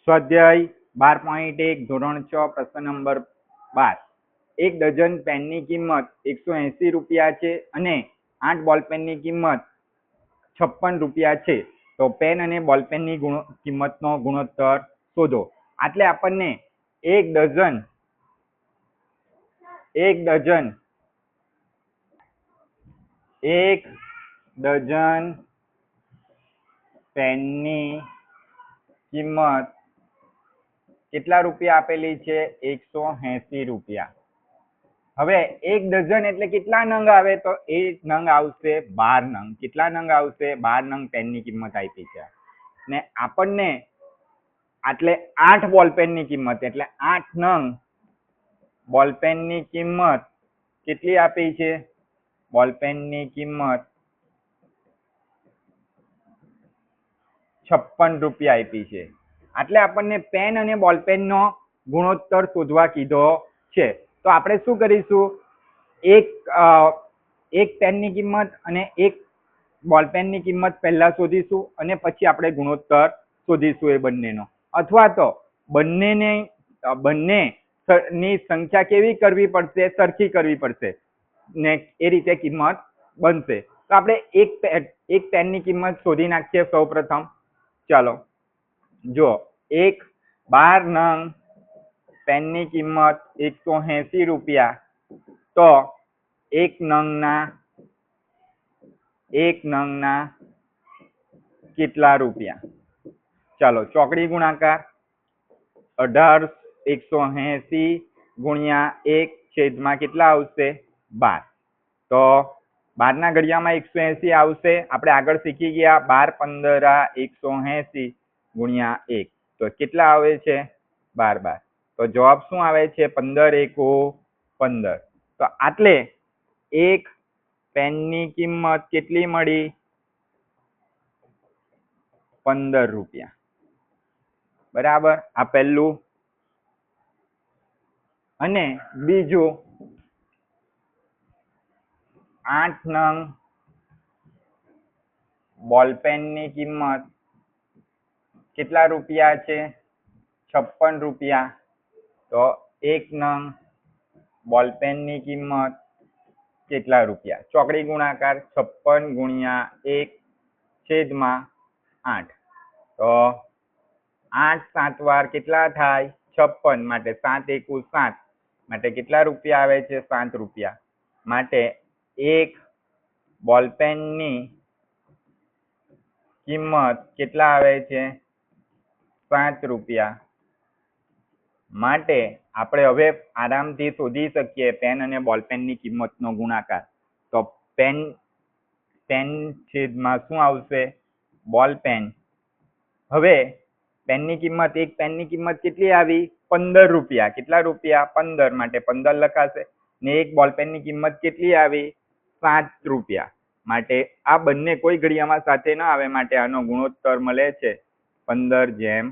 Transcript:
સ્વાધ્યાય 12.1 ધોરણ 6 પ્રશ્ન નંબર 12. એક ડઝન પેનની કિંમત 180 રૂપિયા છે અને 8 બોલપેનની કિંમત 56 રૂપિયા છે. તો પેન અને બોલપેનની કિંમતનો ગુણોત્તર શોધો. એટલે આપણને એક ડઝન પેનની કિંમત કેટલા રૂપિયા આપેલી છે? 180 રૂપિયા. હવે એક ડઝન એટલે કેટલા નંગ આવે? તો એક નંગ આવશે 12 નંગ. કેટલા નંગ આવશે? 12 નંગ પેનની કિંમત આપી છે. ને આપણને એટલે 8 બોલપેનની કિંમત એટલે 8 નંગ બોલપેનની કિંમત કેટલી આપી છે? બોલપેનની કિંમત 56 રૂપિયા આપી છે. એટલે આપણને પેન અને બોલપેનનો ગુણોત્તર શોધવા કીધો છે. તો આપણે શું કરીશું? એક પેનની કિંમત અને એક બોલપેનની કિંમત પહેલા શોધીશું અને પછી આપણે ગુણોત્તર શોધીશું એ બંનેનો. અથવા તો બંનેની સંખ્યા કેવી કરવી પડશે? સરખી કરવી પડશે ને એ રીતે કિંમત બનશે. તો આપણે એક પેનની કિંમત શોધી નાખીએ સૌ પ્રથમ. ચાલો જો 12 નંગ પેનની કિંમત 180 રૂપિયા. તો એક નંગના કેટલા રૂપિયા? ચાલો ચોકડી ગુણાકાર 180 ગુણ્યા 1 છેદમાં કેટલા આવશે? 12. તો 12 ના ઘડિયામાં 180 આવશે. આપણે આગળ શીખી ગયા 12 15 180 ગુણ્યા 1. તો કેટલા આવે છે? 12. તો જવાબ શું આવે છે? 15 એકુ 15. તો આટલે એક પેનની કિંમત કેટલી મળી? 15 રૂપિયા. બરાબર. આ પહેલું. અને બીજું 8 નંગ બોલપેનની કિંમત કેટલા રૂપિયા છે? 56 રૂપિયા. તો એક નંગ બોલપેનની કિંમત કેટલા રૂપિયા? ચોકડી ગુણાકાર 56 ગુણ્યા 1 છેદમાં 8. તો 8 7 વાર કેટલા થાય? 56. માટે 7 એકુ 7 માટે કેટલા રૂપિયા આવે છે? 7 રૂપિયા. માટે એક બોલપેનની કિંમત કેટલા આવે છે? 7 રૂપિયા. માટે આપણે હવે આરામથી શોધી શકીએ પેન અને બોલપેનની કિંમતનો ગુણાકાર. તો પેન છેદમાં શું આવશે? બોલપેન. હવે પેનની કિંમત એક પેનની કિંમત કેટલી આવી? 15 રૂપિયા. કેટલા રૂપિયા? 15. માટે 15 લખાશે. ને એક બોલપેનની કિંમત કેટલી આવી? 7 રૂપિયા. માટે આ બંને કોઈ ઘડિયામાં સાથે ના આવે માટે આનો ગુણોત્તર મળે છે 15:7.